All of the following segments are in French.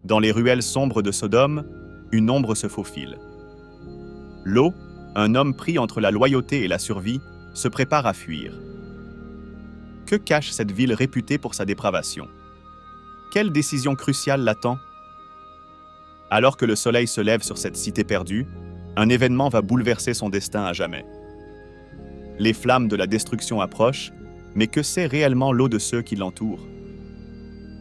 Dans les ruelles sombres de Sodome, une ombre se faufile. Lot, un homme pris entre la loyauté et la survie, se prépare à fuir. Que cache cette ville réputée pour sa dépravation? Quelle décision cruciale l'attend? Alors que le soleil se lève sur cette cité perdue, un événement va bouleverser son destin à jamais. Les flammes de la destruction approchent, mais que sait réellement Lot de ceux qui l'entourent?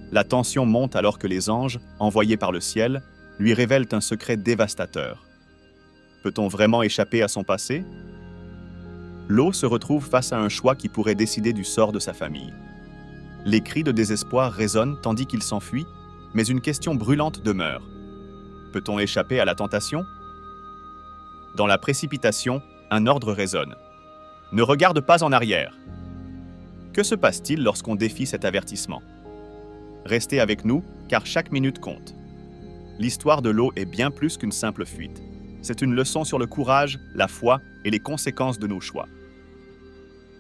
La tension monte alors que les anges, envoyés par le ciel, lui révèlent un secret dévastateur. Peut-on vraiment échapper à son passé? Lot se retrouve face à un choix qui pourrait décider du sort de sa famille. Les cris de désespoir résonnent tandis qu'il s'enfuit, mais une question brûlante demeure. Peut-on échapper à la tentation? Dans la précipitation, un ordre résonne. Ne regarde pas en arrière. Que se passe-t-il lorsqu'on défie cet avertissement? Restez avec nous, car chaque minute compte. L'histoire de Lot est bien plus qu'une simple fuite. C'est une leçon sur le courage, la foi et les conséquences de nos choix.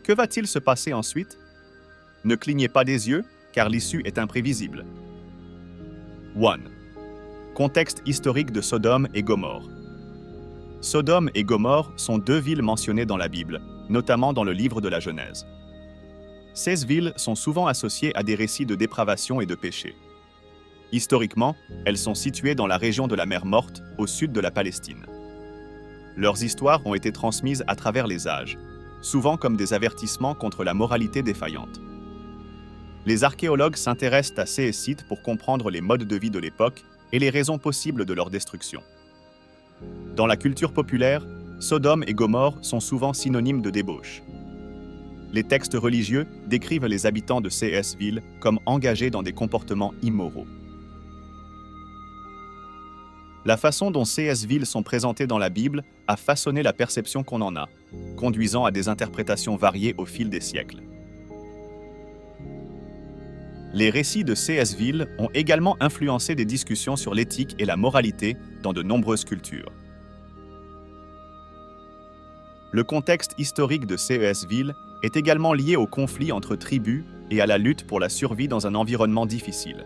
Que va-t-il se passer ensuite? Ne clignez pas des yeux, car l'issue est imprévisible. 1. Contexte historique de Sodome et Gomorrhe. Sodome et Gomorrhe sont deux villes mentionnées dans la Bible, notamment dans le livre de la Genèse. Ces villes sont souvent associées à des récits de dépravation et de péché. Historiquement, elles sont situées dans la région de la mer Morte, au sud de la Palestine. Leurs histoires ont été transmises à travers les âges, souvent comme des avertissements contre la moralité défaillante. Les archéologues s'intéressent à ces sites pour comprendre les modes de vie de l'époque et les raisons possibles de leur destruction. Dans la culture populaire, Sodome et Gomorrhe sont souvent synonymes de débauche. Les textes religieux décrivent les habitants de ces villes comme engagés dans des comportements immoraux. La façon dont ces villes sont présentées dans la Bible a façonné la perception qu'on en a, conduisant à des interprétations variées au fil des siècles. Les récits de ces villes ont également influencé des discussions sur l'éthique et la moralité dans de nombreuses cultures. Le contexte historique de ces villes est également lié au conflit entre tribus et à la lutte pour la survie dans un environnement difficile.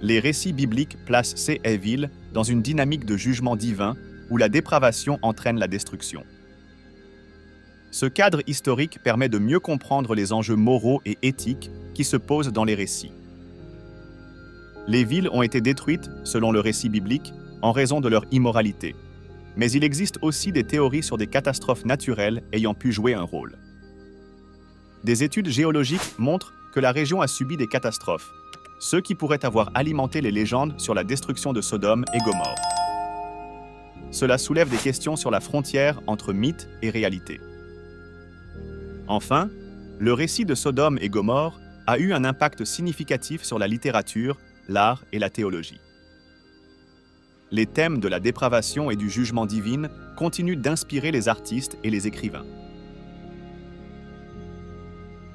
Les récits bibliques placent ces villes dans une dynamique de jugement divin où la dépravation entraîne la destruction. Ce cadre historique permet de mieux comprendre les enjeux moraux et éthiques qui se posent dans les récits. Les villes ont été détruites, selon le récit biblique, en raison de leur immoralité. Mais il existe aussi des théories sur des catastrophes naturelles ayant pu jouer un rôle. Des études géologiques montrent que la région a subi des catastrophes, ce qui pourrait avoir alimenté les légendes sur la destruction de Sodome et Gomorrhe. Cela soulève des questions sur la frontière entre mythe et réalité. Enfin, le récit de Sodome et Gomorrhe a eu un impact significatif sur la littérature, l'art et la théologie. Les thèmes de la dépravation et du jugement divin continuent d'inspirer les artistes et les écrivains.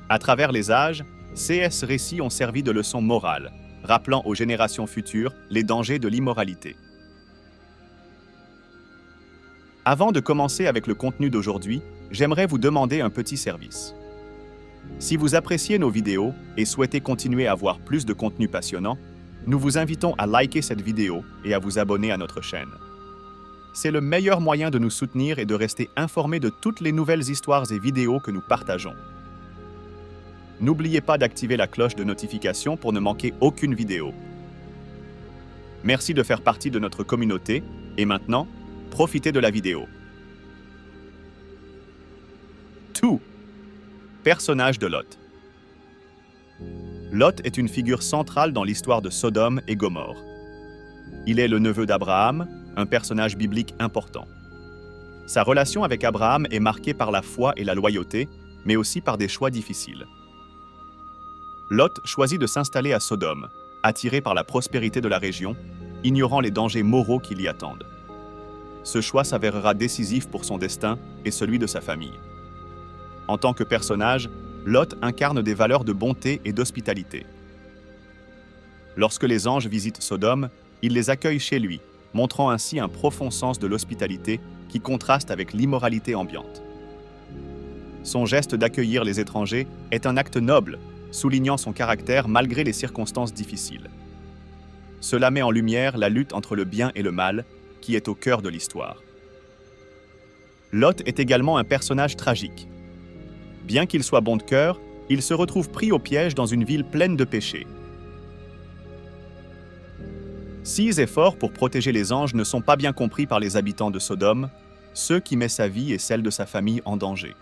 À travers les âges, ces récits ont servi de leçon morale, rappelant aux générations futures les dangers de l'immoralité. Avant de commencer avec le contenu d'aujourd'hui, j'aimerais vous demander un petit service. Si vous appréciez nos vidéos et souhaitez continuer à voir plus de contenu passionnant, nous vous invitons à liker cette vidéo et à vous abonner à notre chaîne. C'est le meilleur moyen de nous soutenir et de rester informés de toutes les nouvelles histoires et vidéos que nous partageons. N'oubliez pas d'activer la cloche de notification pour ne manquer aucune vidéo. Merci de faire partie de notre communauté et maintenant, profitez de la vidéo. 2. Personnage de Lot. Lot est une figure centrale dans l'histoire de Sodome et Gomorrhe. Il est le neveu d'Abraham, un personnage biblique important. Sa relation avec Abraham est marquée par la foi et la loyauté, mais aussi par des choix difficiles. Lot choisit de s'installer à Sodome, attiré par la prospérité de la région, ignorant les dangers moraux qui l'y attendent. Ce choix s'avérera décisif pour son destin et celui de sa famille. En tant que personnage, Lot incarne des valeurs de bonté et d'hospitalité. Lorsque les anges visitent Sodome, il les accueille chez lui, montrant ainsi un profond sens de l'hospitalité qui contraste avec l'immoralité ambiante. Son geste d'accueillir les étrangers est un acte noble, soulignant son caractère malgré les circonstances difficiles. Cela met en lumière la lutte entre le bien et le mal, qui est au cœur de l'histoire. Lot est également un personnage tragique. Bien qu'il soit bon de cœur, il se retrouve pris au piège dans une ville pleine de péchés. Ses efforts pour protéger les anges ne sont pas bien compris par les habitants de Sodome, ceux qui mettent sa vie et celle de sa famille en danger.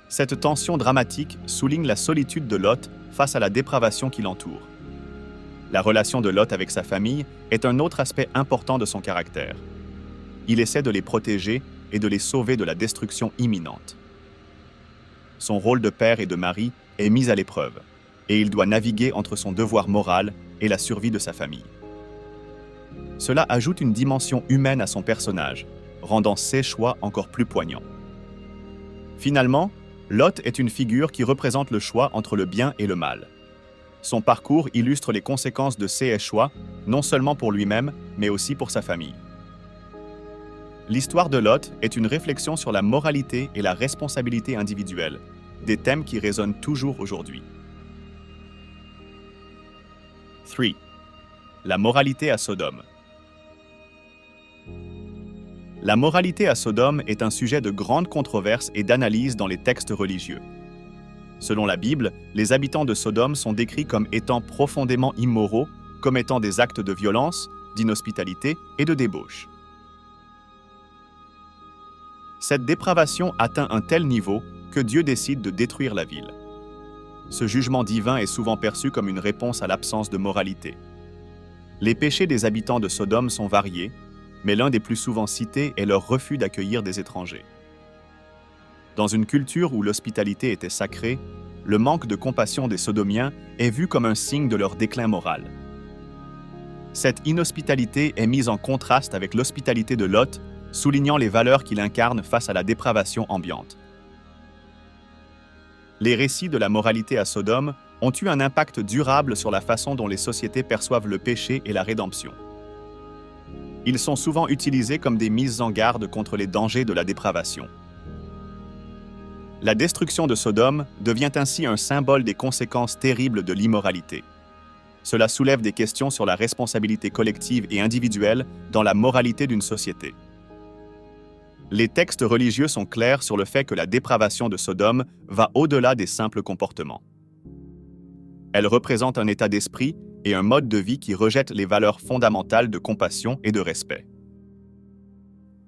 Cette tension dramatique souligne la solitude de Lot face à la dépravation qui l'entoure. La relation de Lot avec sa famille est un autre aspect important de son caractère. Il essaie de les protéger et de les sauver de la destruction imminente. Son rôle de père et de mari est mis à l'épreuve, et il doit naviguer entre son devoir moral et la survie de sa famille. Cela ajoute une dimension humaine à son personnage, rendant ses choix encore plus poignants. Finalement, Lot est une figure qui représente le choix entre le bien et le mal. Son parcours illustre les conséquences de ses choix, non seulement pour lui-même, mais aussi pour sa famille. L'histoire de Lot est une réflexion sur la moralité et la responsabilité individuelle, des thèmes qui résonnent toujours aujourd'hui. 3. La moralité à Sodome. La moralité à Sodome est un sujet de grande controverse et d'analyse dans les textes religieux. Selon la Bible, les habitants de Sodome sont décrits comme étant profondément immoraux, commettant des actes de violence, d'inhospitalité et de débauche. Cette dépravation atteint un tel niveau que Dieu décide de détruire la ville. Ce jugement divin est souvent perçu comme une réponse à l'absence de moralité. Les péchés des habitants de Sodome sont variés, mais l'un des plus souvent cités est leur refus d'accueillir des étrangers. Dans une culture où l'hospitalité était sacrée, le manque de compassion des Sodomiens est vu comme un signe de leur déclin moral. Cette inhospitalité est mise en contraste avec l'hospitalité de Lot, soulignant les valeurs qu'il incarne face à la dépravation ambiante. Les récits de la moralité à Sodome ont eu un impact durable sur la façon dont les sociétés perçoivent le péché et la rédemption. Ils sont souvent utilisés comme des mises en garde contre les dangers de la dépravation. La destruction de Sodome devient ainsi un symbole des conséquences terribles de l'immoralité. Cela soulève des questions sur la responsabilité collective et individuelle dans la moralité d'une société. Les textes religieux sont clairs sur le fait que la dépravation de Sodome va au-delà des simples comportements. Elle représente un état d'esprit et un mode de vie qui rejette les valeurs fondamentales de compassion et de respect.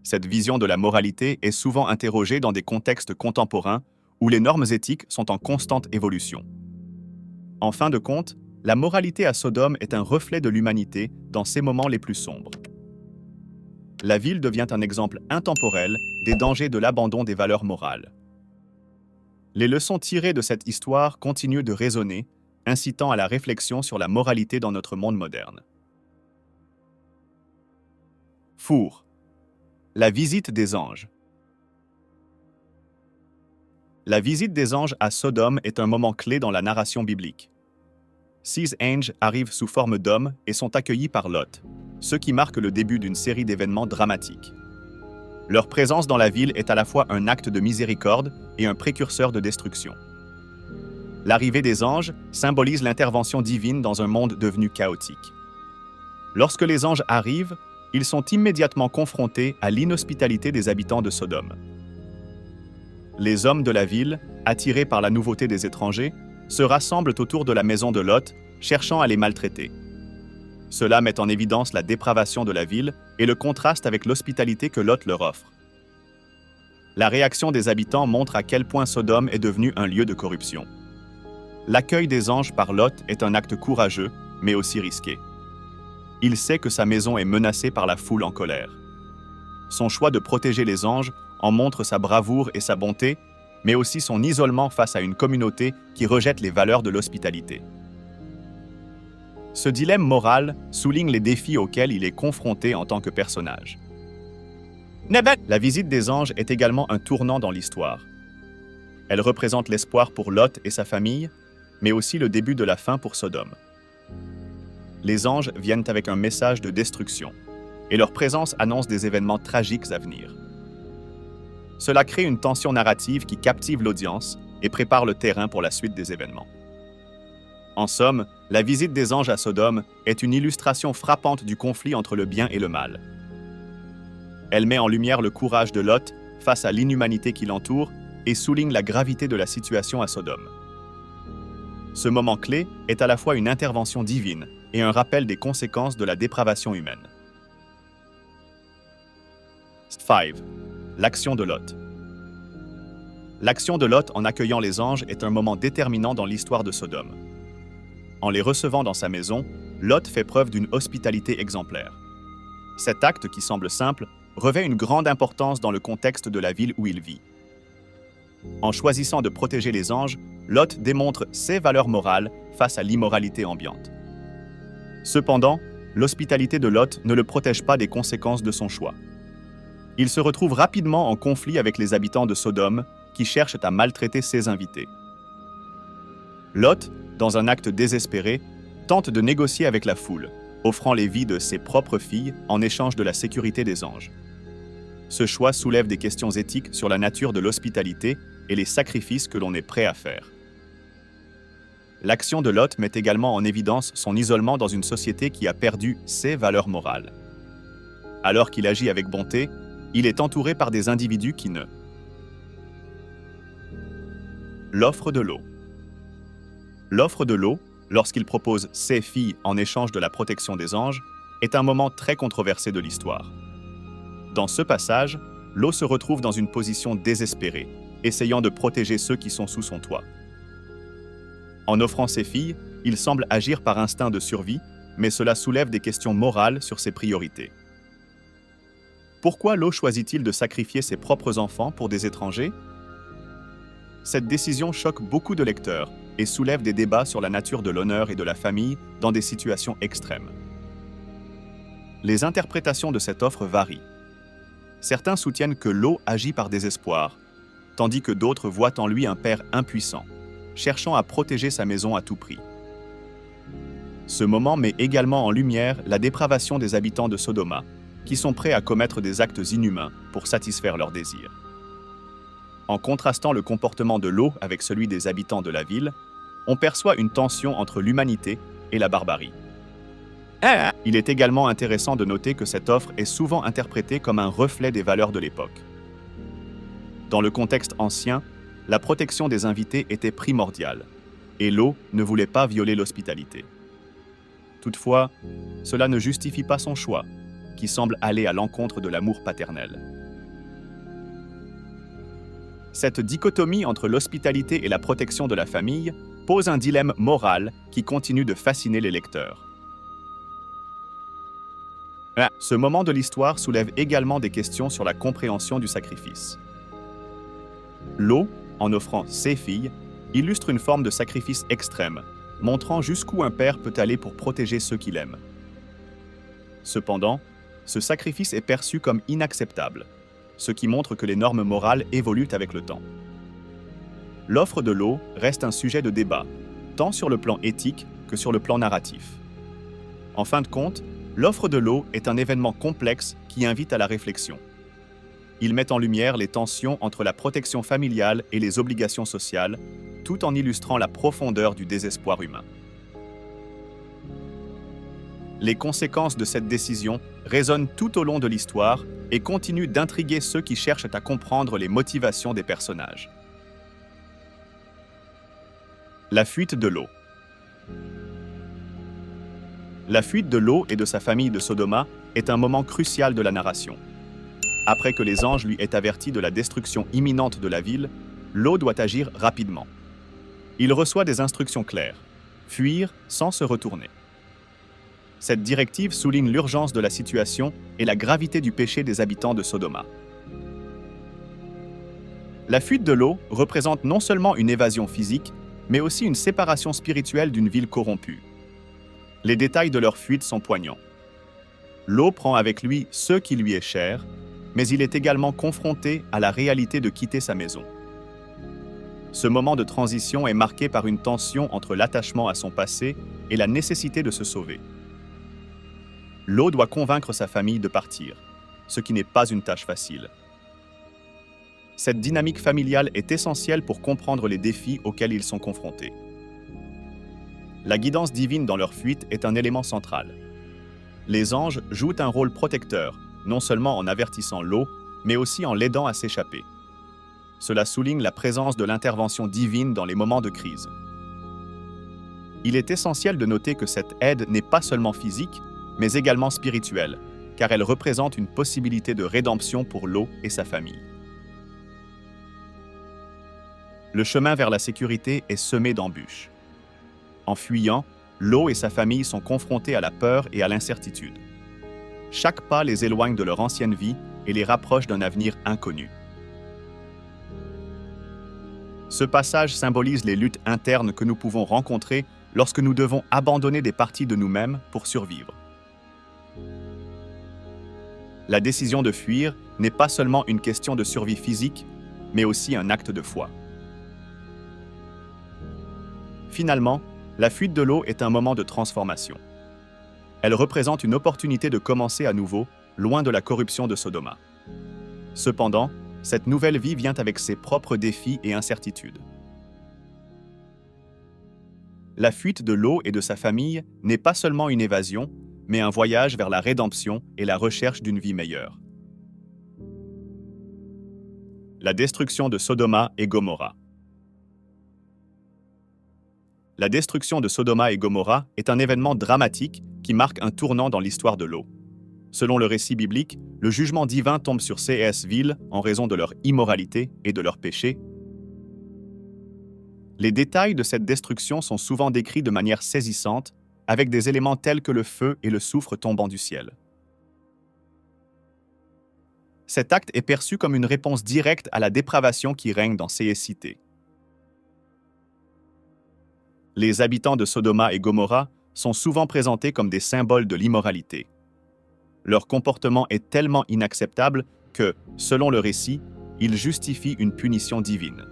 Cette vision de la moralité est souvent interrogée dans des contextes contemporains où les normes éthiques sont en constante évolution. En fin de compte, la moralité à Sodome est un reflet de l'humanité dans ses moments les plus sombres. La ville devient un exemple intemporel des dangers de l'abandon des valeurs morales. Les leçons tirées de cette histoire continuent de résonner, incitant à la réflexion sur la moralité dans notre monde moderne. Four. La visite des anges. La visite des anges à Sodome est un moment clé dans la narration biblique. 6 anges arrivent sous forme d'hommes et sont accueillis par Lot, ce qui marque le début d'une série d'événements dramatiques. Leur présence dans la ville est à la fois un acte de miséricorde et un précurseur de destruction. L'arrivée des anges symbolise l'intervention divine dans un monde devenu chaotique. Lorsque les anges arrivent, ils sont immédiatement confrontés à l'inhospitalité des habitants de Sodome. Les hommes de la ville, attirés par la nouveauté des étrangers, se rassemblent autour de la maison de Lot, cherchant à les maltraiter. Cela met en évidence la dépravation de la ville et le contraste avec l'hospitalité que Lot leur offre. La réaction des habitants montre à quel point Sodome est devenu un lieu de corruption. L'accueil des anges par Lot est un acte courageux, mais aussi risqué. Il sait que sa maison est menacée par la foule en colère. Son choix de protéger les anges en montre sa bravoure et sa bonté, mais aussi son isolement face à une communauté qui rejette les valeurs de l'hospitalité. Ce dilemme moral souligne les défis auxquels il est confronté en tant que personnage. La visite des anges est également un tournant dans l'histoire. Elle représente l'espoir pour Lot et sa famille, mais aussi le début de la fin pour Sodome. Les anges viennent avec un message de destruction, et leur présence annonce des événements tragiques à venir. Cela crée une tension narrative qui captive l'audience et prépare le terrain pour la suite des événements. En somme, la visite des anges à Sodome est une illustration frappante du conflit entre le bien et le mal. Elle met en lumière le courage de Lot face à l'inhumanité qui l'entoure et souligne la gravité de la situation à Sodome. Ce moment clé est à la fois une intervention divine et un rappel des conséquences de la dépravation humaine. 5. L'action de Lot. L'action de Lot en accueillant les anges est un moment déterminant dans l'histoire de Sodome. En les recevant dans sa maison, Lot fait preuve d'une hospitalité exemplaire. Cet acte, qui semble simple, revêt une grande importance dans le contexte de la ville où il vit. En choisissant de protéger les anges, Lot démontre ses valeurs morales face à l'immoralité ambiante. Cependant, l'hospitalité de Lot ne le protège pas des conséquences de son choix. Il se retrouve rapidement en conflit avec les habitants de Sodome qui cherchent à maltraiter ses invités. Lot, dans un acte désespéré, tente de négocier avec la foule, offrant les vies de ses propres filles en échange de la sécurité des anges. Ce choix soulève des questions éthiques sur la nature de l'hospitalité et les sacrifices que l'on est prêt à faire. L'action de Lot met également en évidence son isolement dans une société qui a perdu ses valeurs morales. Alors qu'il agit avec bonté, il est entouré par des individus qui ne. L'offre de l'eau. L'offre de l'eau, lorsqu'il propose ses filles en échange de la protection des anges, est un moment très controversé de l'histoire. Dans ce passage, Lot se retrouve dans une position désespérée, essayant de protéger ceux qui sont sous son toit. En offrant ses filles, il semble agir par instinct de survie, mais cela soulève des questions morales sur ses priorités. Pourquoi Lot choisit-il de sacrifier ses propres enfants pour des étrangers? Cette décision choque beaucoup de lecteurs et soulève des débats sur la nature de l'honneur et de la famille dans des situations extrêmes. Les interprétations de cette offre varient. Certains soutiennent que Lot agit par désespoir, tandis que d'autres voient en lui un père impuissant, cherchant à protéger sa maison à tout prix. Ce moment met également en lumière la dépravation des habitants de Sodoma, qui sont prêts à commettre des actes inhumains pour satisfaire leurs désirs. En contrastant le comportement de Lot avec celui des habitants de la ville, on perçoit une tension entre l'humanité et la barbarie. Il est également intéressant de noter que cette offre est souvent interprétée comme un reflet des valeurs de l'époque. Dans le contexte ancien, la protection des invités était primordiale, et Lot ne voulait pas violer l'hospitalité. Toutefois, cela ne justifie pas son choix, qui semble aller à l'encontre de l'amour paternel. Cette dichotomie entre l'hospitalité et la protection de la famille pose un dilemme moral qui continue de fasciner les lecteurs. Ce moment de l'histoire soulève également des questions sur la compréhension du sacrifice. Lot, en offrant ses filles, illustre une forme de sacrifice extrême, montrant jusqu'où un père peut aller pour protéger ceux qu'il aime. Cependant, ce sacrifice est perçu comme inacceptable, ce qui montre que les normes morales évoluent avec le temps. L'offre de Lot reste un sujet de débat, tant sur le plan éthique que sur le plan narratif. En fin de compte, l'offre de Lot est un événement complexe qui invite à la réflexion. Il met en lumière les tensions entre la protection familiale et les obligations sociales, tout en illustrant la profondeur du désespoir humain. Les conséquences de cette décision résonnent tout au long de l'histoire et continuent d'intriguer ceux qui cherchent à comprendre les motivations des personnages. La fuite de Lot. La fuite de Lot et de sa famille de Sodoma est un moment crucial de la narration. Après que les anges lui aient averti de la destruction imminente de la ville, Lot doit agir rapidement. Il reçoit des instructions claires: fuir sans se retourner. Cette directive souligne l'urgence de la situation et la gravité du péché des habitants de Sodoma. La fuite de Lot représente non seulement une évasion physique, mais aussi une séparation spirituelle d'une ville corrompue. Les détails de leur fuite sont poignants. Lot prend avec lui ce qui lui est cher, mais il est également confronté à la réalité de quitter sa maison. Ce moment de transition est marqué par une tension entre l'attachement à son passé et la nécessité de se sauver. Lot doit convaincre sa famille de partir, ce qui n'est pas une tâche facile. Cette dynamique familiale est essentielle pour comprendre les défis auxquels ils sont confrontés. La guidance divine dans leur fuite est un élément central. Les anges jouent un rôle protecteur, non seulement en avertissant Lot, mais aussi en l'aidant à s'échapper. Cela souligne la présence de l'intervention divine dans les moments de crise. Il est essentiel de noter que cette aide n'est pas seulement physique, mais également spirituelle, car elle représente une possibilité de rédemption pour Lot et sa famille. Le chemin vers la sécurité est semé d'embûches. En fuyant, Lot et sa famille sont confrontés à la peur et à l'incertitude. Chaque pas les éloigne de leur ancienne vie et les rapproche d'un avenir inconnu. Ce passage symbolise les luttes internes que nous pouvons rencontrer lorsque nous devons abandonner des parties de nous-mêmes pour survivre. La décision de fuir n'est pas seulement une question de survie physique, mais aussi un acte de foi. Finalement, la fuite de Lot est un moment de transformation. Elle représente une opportunité de commencer à nouveau, loin de la corruption de Sodoma. Cependant, cette nouvelle vie vient avec ses propres défis et incertitudes. La fuite de Lot et de sa famille n'est pas seulement une évasion, mais un voyage vers la rédemption et la recherche d'une vie meilleure. La destruction de Sodoma et Gomorrha. La destruction de Sodoma et Gomorrha est un événement dramatique qui marque un tournant dans l'histoire de Lot. Selon le récit biblique, le jugement divin tombe sur ces villes en raison de leur immoralité et de leur péché. Les détails de cette destruction sont souvent décrits de manière saisissante, avec des éléments tels que le feu et le soufre tombant du ciel. Cet acte est perçu comme une réponse directe à la dépravation qui règne dans ces cités. Les habitants de Sodoma et Gomorrha sont souvent présentés comme des symboles de l'immoralité. Leur comportement est tellement inacceptable que, selon le récit, il justifie une punition divine.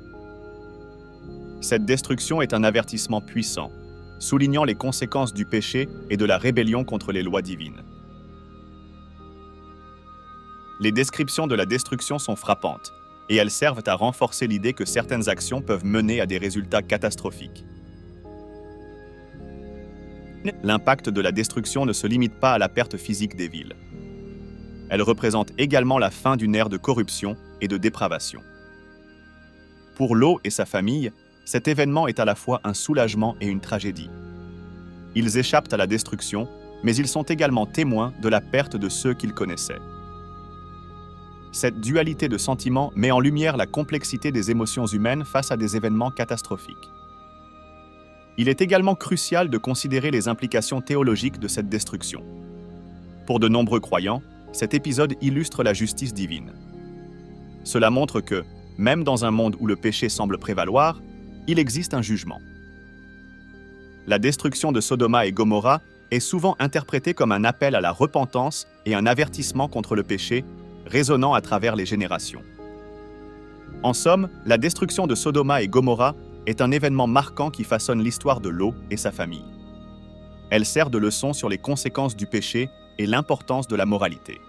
Cette destruction est un avertissement puissant, soulignant les conséquences du péché et de la rébellion contre les lois divines. Les descriptions de la destruction sont frappantes, et elles servent à renforcer l'idée que certaines actions peuvent mener à des résultats catastrophiques. L'impact de la destruction ne se limite pas à la perte physique des villes. Elle représente également la fin d'une ère de corruption et de dépravation. Pour Lot et sa famille, cet événement est à la fois un soulagement et une tragédie. Ils échappent à la destruction, mais ils sont également témoins de la perte de ceux qu'ils connaissaient. Cette dualité de sentiments met en lumière la complexité des émotions humaines face à des événements catastrophiques. Il est également crucial de considérer les implications théologiques de cette destruction. Pour de nombreux croyants, cet épisode illustre la justice divine. Cela montre que, même dans un monde où le péché semble prévaloir, il existe un jugement. La destruction de Sodoma et Gomorrha est souvent interprétée comme un appel à la repentance et un avertissement contre le péché, résonnant à travers les générations. En somme, la destruction de Sodoma et Gomorrha est un événement marquant qui façonne l'histoire de Lot et sa famille. Elle sert de leçon sur les conséquences du péché et l'importance de la moralité.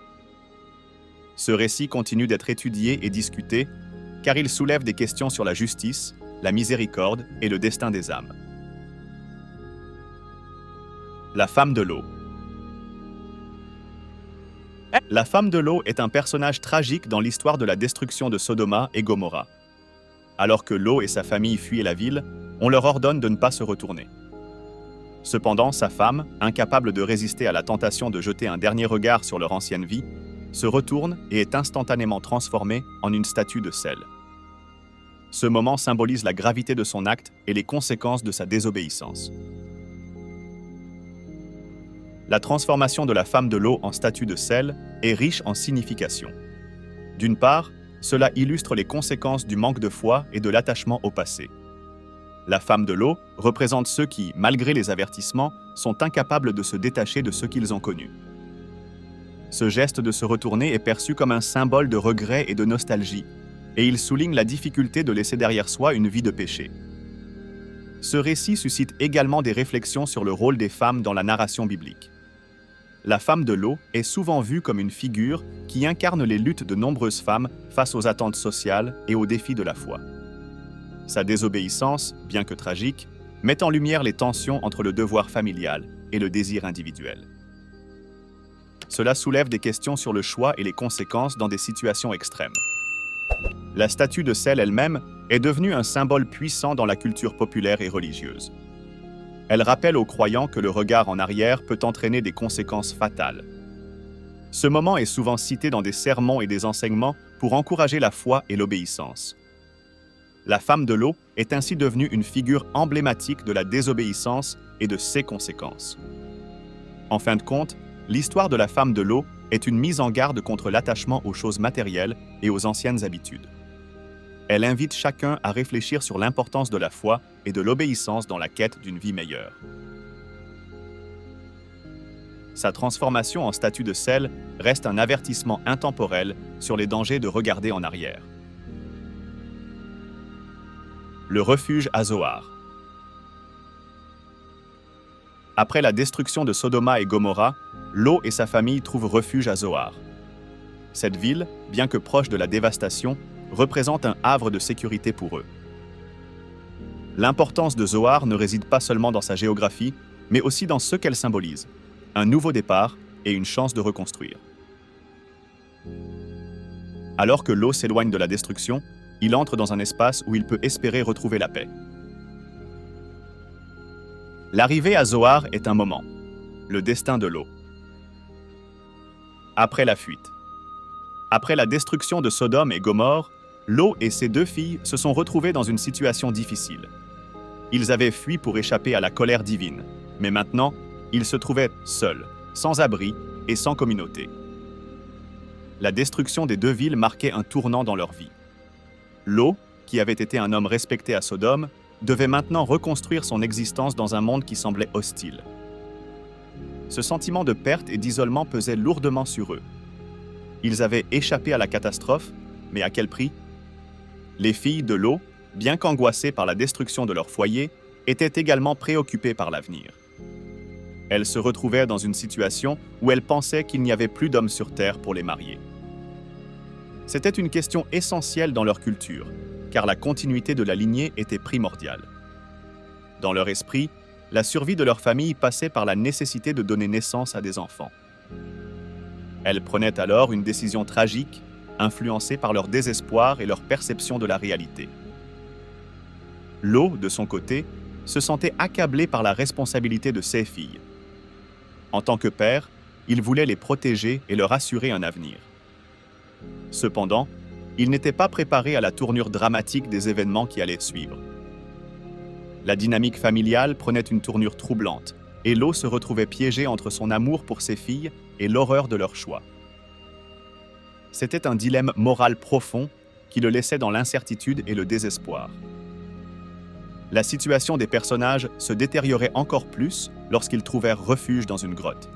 Ce récit continue d'être étudié et discuté, car il soulève des questions sur la justice, la miséricorde et le destin des âmes. La femme de Lot. La femme de Lot est un personnage tragique dans l'histoire de la destruction de Sodoma et Gomorrha. Alors que Lot et sa famille fuient la ville, on leur ordonne de ne pas se retourner. Cependant, sa femme, incapable de résister à la tentation de jeter un dernier regard sur leur ancienne vie, se retourne et est instantanément transformée en une statue de sel. Ce moment symbolise la gravité de son acte et les conséquences de sa désobéissance. La transformation de la femme de Lot en statue de sel est riche en signification. D'une part, cela illustre les conséquences du manque de foi et de l'attachement au passé. La femme de Lot représente ceux qui, malgré les avertissements, sont incapables de se détacher de ce qu'ils ont connu. Ce geste de se retourner est perçu comme un symbole de regret et de nostalgie, et il souligne la difficulté de laisser derrière soi une vie de péché. Ce récit suscite également des réflexions sur le rôle des femmes dans la narration biblique. La femme de Lot est souvent vue comme une figure qui incarne les luttes de nombreuses femmes face aux attentes sociales et aux défis de la foi. Sa désobéissance, bien que tragique, met en lumière les tensions entre le devoir familial et le désir individuel. Cela soulève des questions sur le choix et les conséquences dans des situations extrêmes. La statue de sel elle-même est devenue un symbole puissant dans la culture populaire et religieuse. Elle rappelle aux croyants que le regard en arrière peut entraîner des conséquences fatales. Ce moment est souvent cité dans des sermons et des enseignements pour encourager la foi et l'obéissance. La femme de l'eau est ainsi devenue une figure emblématique de la désobéissance et de ses conséquences. En fin de compte, l'histoire de la femme de l'eau est une mise en garde contre l'attachement aux choses matérielles et aux anciennes habitudes. Elle invite chacun à réfléchir sur l'importance de la foi et de l'obéissance dans la quête d'une vie meilleure. Sa transformation en statue de sel reste un avertissement intemporel sur les dangers de regarder en arrière. Le refuge à Zoar. Après la destruction de Sodoma et Gomorrha, Lot et sa famille trouvent refuge à Zoar. Cette ville, bien que proche de la dévastation, représente un havre de sécurité pour eux. L'importance de Zoar ne réside pas seulement dans sa géographie, mais aussi dans ce qu'elle symbolise, un nouveau départ et une chance de reconstruire. Alors que Lot s'éloigne de la destruction, il entre dans un espace où il peut espérer retrouver la paix. L'arrivée à Zoar est un moment, le destin de Lot. Après la fuite. Après la destruction de Sodome et Gomorrhe, Lot et ses 2 filles se sont retrouvés dans une situation difficile. Ils avaient fui pour échapper à la colère divine, mais maintenant, ils se trouvaient seuls, sans abri et sans communauté. La destruction des 2 villes marquait un tournant dans leur vie. Lot, qui avait été un homme respecté à Sodome, devait maintenant reconstruire son existence dans un monde qui semblait hostile. Ce sentiment de perte et d'isolement pesait lourdement sur eux. Ils avaient échappé à la catastrophe, mais à quel prix? Les filles de Lot, bien qu'angoissées par la destruction de leur foyer, étaient également préoccupées par l'avenir. Elles se retrouvaient dans une situation où elles pensaient qu'il n'y avait plus d'hommes sur terre pour les marier. C'était une question essentielle dans leur culture, car la continuité de la lignée était primordiale. Dans leur esprit, la survie de leur famille passait par la nécessité de donner naissance à des enfants. Elles prenaient alors une décision tragique, influencée par leur désespoir et leur perception de la réalité. Lot, de son côté, se sentait accablé par la responsabilité de ses filles. En tant que père, il voulait les protéger et leur assurer un avenir. Cependant, il n'était pas préparé à la tournure dramatique des événements qui allaient suivre. La dynamique familiale prenait une tournure troublante, et Lot se retrouvait piégé entre son amour pour ses filles et l'horreur de leur choix. C'était un dilemme moral profond qui le laissait dans l'incertitude et le désespoir. La situation des personnages se détériorait encore plus lorsqu'ils trouvèrent refuge dans une grotte.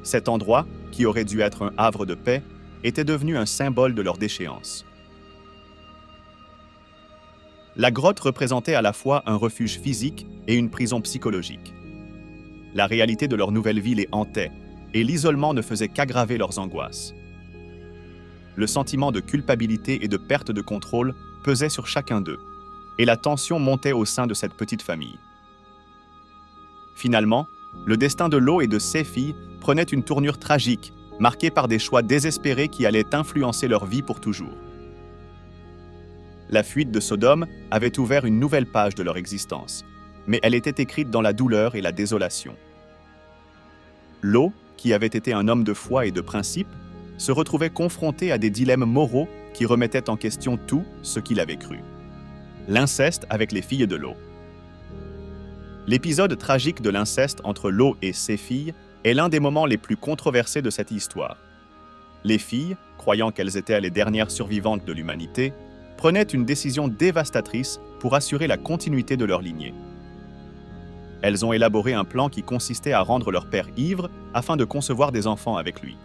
Cet endroit, qui aurait dû être un havre de paix, était devenu un symbole de leur déchéance. La grotte représentait à la fois un refuge physique et une prison psychologique. La réalité de leur nouvelle vie les hantait, et l'isolement ne faisait qu'aggraver leurs angoisses. Le sentiment de culpabilité et de perte de contrôle pesait sur chacun d'eux, et la tension montait au sein de cette petite famille. Finalement, le destin de Lot et de ses filles prenait une tournure tragique, marquée par des choix désespérés qui allaient influencer leur vie pour toujours. La fuite de Sodome avait ouvert une nouvelle page de leur existence, mais elle était écrite dans la douleur et la désolation. Lot, qui avait été un homme de foi et de principe, se retrouvait confronté à des dilemmes moraux qui remettaient en question tout ce qu'il avait cru. L'inceste avec les filles de Lot. L'épisode tragique de l'inceste entre Lot et ses filles est l'un des moments les plus controversés de cette histoire. Les filles, croyant qu'elles étaient les dernières survivantes de l'humanité, prenaient une décision dévastatrice pour assurer la continuité de leur lignée. Elles ont élaboré un plan qui consistait à rendre leur père ivre afin de concevoir des enfants avec lui.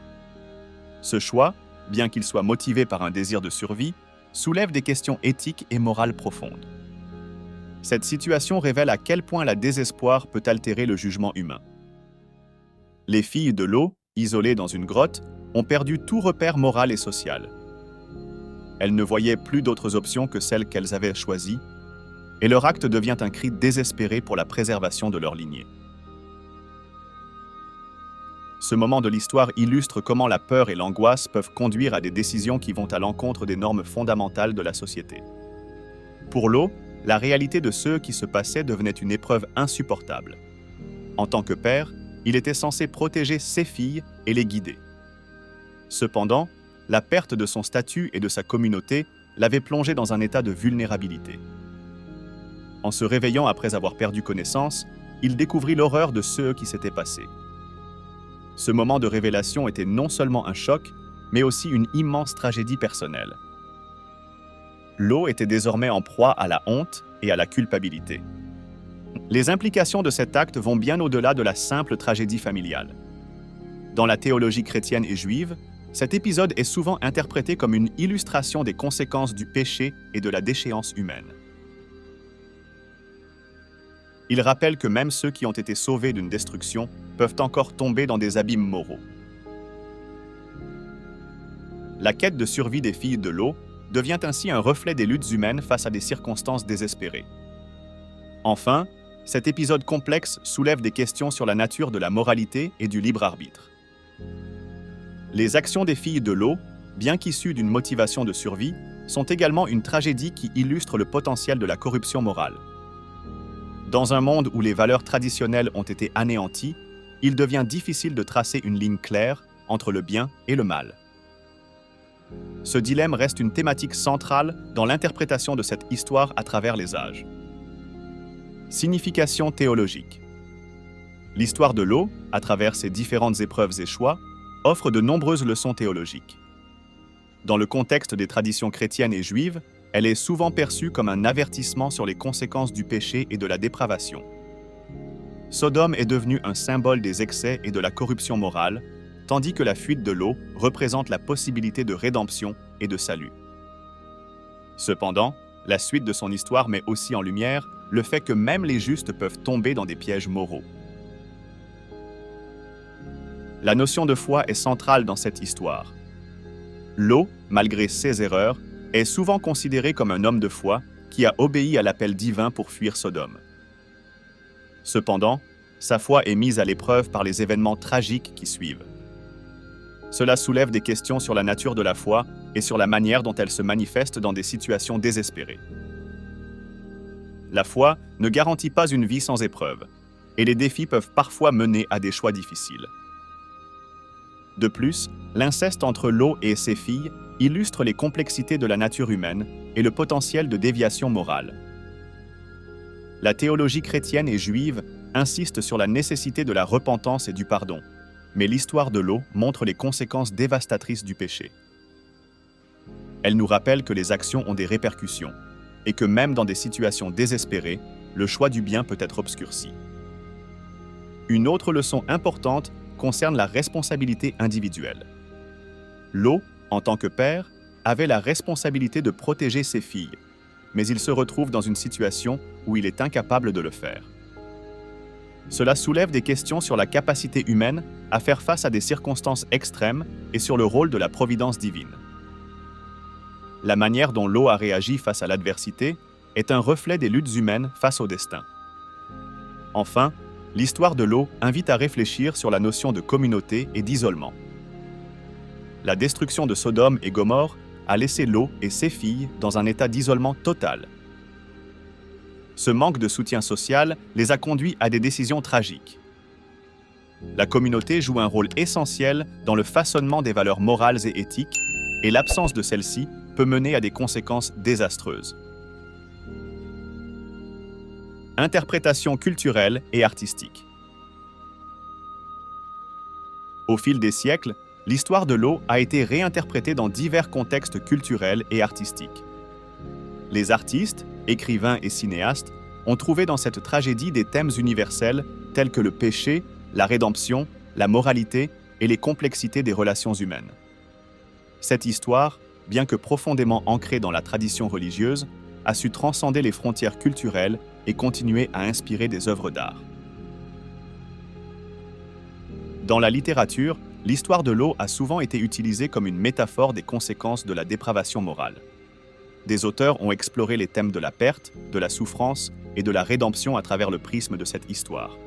Ce choix, bien qu'il soit motivé par un désir de survie, soulève des questions éthiques et morales profondes. Cette situation révèle à quel point la désespoir peut altérer le jugement humain. Les filles de Lot, isolées dans une grotte, ont perdu tout repère moral et social. Elles ne voyaient plus d'autres options que celles qu'elles avaient choisies, et leur acte devient un cri désespéré pour la préservation de leur lignée. Ce moment de l'histoire illustre comment la peur et l'angoisse peuvent conduire à des décisions qui vont à l'encontre des normes fondamentales de la société. Pour Lo, la réalité de ce qui se passait devenait une épreuve insupportable. En tant que père, il était censé protéger ses filles et les guider. Cependant, la perte de son statut et de sa communauté l'avait plongé dans un état de vulnérabilité. En se réveillant après avoir perdu connaissance, il découvrit l'horreur de ce qui s'était passé. Ce moment de révélation était non seulement un choc, mais aussi une immense tragédie personnelle. Lo était désormais en proie à la honte et à la culpabilité. Les implications de cet acte vont bien au-delà de la simple tragédie familiale. Dans la théologie chrétienne et juive, cet épisode est souvent interprété comme une illustration des conséquences du péché et de la déchéance humaine. Il rappelle que même ceux qui ont été sauvés d'une destruction peuvent encore tomber dans des abîmes moraux. La quête de survie des filles de Lo devient ainsi un reflet des luttes humaines face à des circonstances désespérées. Enfin, cet épisode complexe soulève des questions sur la nature de la moralité et du libre arbitre. Les actions des filles de Lo, bien qu'issues d'une motivation de survie, sont également une tragédie qui illustre le potentiel de la corruption morale. Dans un monde où les valeurs traditionnelles ont été anéanties, il devient difficile de tracer une ligne claire entre le bien et le mal. Ce dilemme reste une thématique centrale dans l'interprétation de cette histoire à travers les âges. Signification théologique. L'histoire de Lo, à travers ses différentes épreuves et choix, offre de nombreuses leçons théologiques. Dans le contexte des traditions chrétiennes et juives, elle est souvent perçue comme un avertissement sur les conséquences du péché et de la dépravation. Sodome est devenu un symbole des excès et de la corruption morale, tandis que la fuite de Lo représente la possibilité de rédemption et de salut. Cependant, la suite de son histoire met aussi en lumière le fait que même les justes peuvent tomber dans des pièges moraux. La notion de foi est centrale dans cette histoire. Lo, malgré ses erreurs, est souvent considéré comme un homme de foi qui a obéi à l'appel divin pour fuir Sodome. Cependant, sa foi est mise à l'épreuve par les événements tragiques qui suivent. Cela soulève des questions sur la nature de la foi et sur la manière dont elle se manifeste dans des situations désespérées. La foi ne garantit pas une vie sans épreuve, et les défis peuvent parfois mener à des choix difficiles. De plus, l'inceste entre Lo et ses filles illustre les complexités de la nature humaine et le potentiel de déviation morale. La théologie chrétienne et juive insiste sur la nécessité de la repentance et du pardon, mais l'histoire de Lo montre les conséquences dévastatrices du péché. Elle nous rappelle que les actions ont des répercussions et que même dans des situations désespérées, le choix du bien peut être obscurci. Une autre leçon importante concerne la responsabilité individuelle. Lo, en tant que père, avait la responsabilité de protéger ses filles, mais il se retrouve dans une situation où il est incapable de le faire. Cela soulève des questions sur la capacité humaine à faire face à des circonstances extrêmes et sur le rôle de la providence divine. La manière dont Lo a réagi face à l'adversité est un reflet des luttes humaines face au destin. Enfin, l'histoire de Lo invite à réfléchir sur la notion de communauté et d'isolement. La destruction de Sodome et Gomorrhe a laissé Lo et ses filles dans un état d'isolement total. Ce manque de soutien social les a conduits à des décisions tragiques. La communauté joue un rôle essentiel dans le façonnement des valeurs morales et éthiques, et l'absence de celle-ci peut mener à des conséquences désastreuses. Interprétation culturelle et artistique. Au fil des siècles, l'histoire de Lo a été réinterprétée dans divers contextes culturels et artistiques. Les artistes, écrivains et cinéastes ont trouvé dans cette tragédie des thèmes universels tels que le péché, la rédemption, la moralité et les complexités des relations humaines. Cette histoire, bien que profondément ancrée dans la tradition religieuse, a su transcender les frontières culturelles et continuer à inspirer des œuvres d'art. Dans la littérature, l'histoire de Lo a souvent été utilisée comme une métaphore des conséquences de la dépravation morale. des auteurs ont exploré les thèmes de la perte, de la souffrance et de la rédemption à travers le prisme de cette histoire.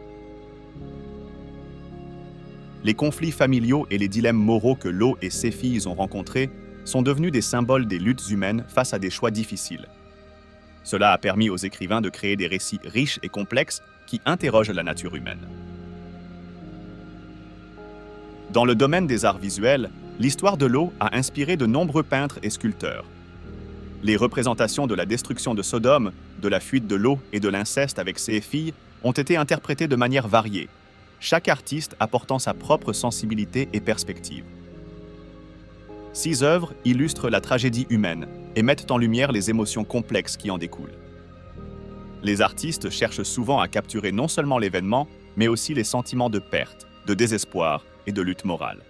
Les conflits familiaux et les dilemmes moraux que Lo et ses filles ont rencontrés sont devenus des symboles des luttes humaines face à des choix difficiles. Cela a permis aux écrivains de créer des récits riches et complexes qui interrogent la nature humaine. Dans le domaine des arts visuels, l'histoire de Lo a inspiré de nombreux peintres et sculpteurs. Les représentations de la destruction de Sodome, de la fuite de Lo et de l'inceste avec ses filles ont été interprétées de manière variée, chaque artiste apportant sa propre sensibilité et perspective. 6 œuvres illustrent la tragédie humaine et mettent en lumière les émotions complexes qui en découlent. Les artistes cherchent souvent à capturer non seulement l'événement, mais aussi les sentiments de perte, de désespoir et de lutte morale.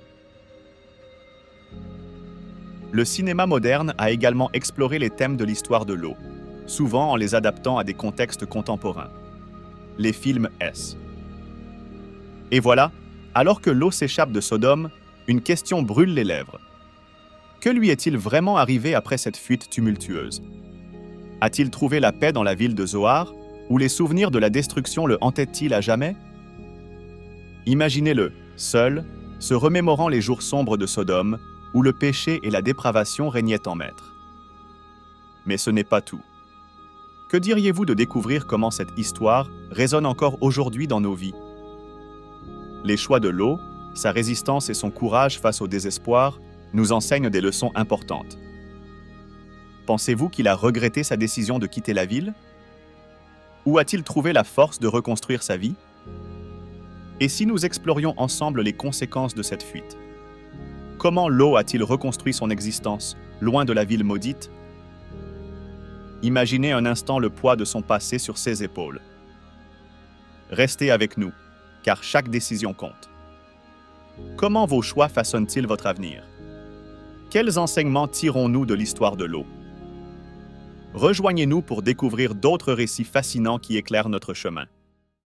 Le cinéma moderne a également exploré les thèmes de l'histoire de Lo, souvent en les adaptant à des contextes contemporains. Les films S. Et voilà, alors que Lo s'échappe de Sodome, une question brûle les lèvres. Que lui est-il vraiment arrivé après cette fuite tumultueuse? A-t-il trouvé la paix dans la ville de Zoar, ou les souvenirs de la destruction le hantaient-ils à jamais? Imaginez-le, seul, se remémorant les jours sombres de Sodome, où le péché et la dépravation régnaient en maître. Mais ce n'est pas tout. Que diriez-vous de découvrir comment cette histoire résonne encore aujourd'hui dans nos vies? Les choix de Lo, sa résistance et son courage face au désespoir nous enseignent des leçons importantes. Pensez-vous qu'il a regretté sa décision de quitter la ville? Ou a-t-il trouvé la force de reconstruire sa vie? Et si nous explorions ensemble les conséquences de cette fuite? Comment Lo a-t-il reconstruit son existence, loin de la ville maudite? Imaginez un instant le poids de son passé sur ses épaules. Restez avec nous, car chaque décision compte. Comment vos choix façonnent-ils votre avenir? Quels enseignements tirons-nous de l'histoire de Lo? Rejoignez-nous pour découvrir d'autres récits fascinants qui éclairent notre chemin.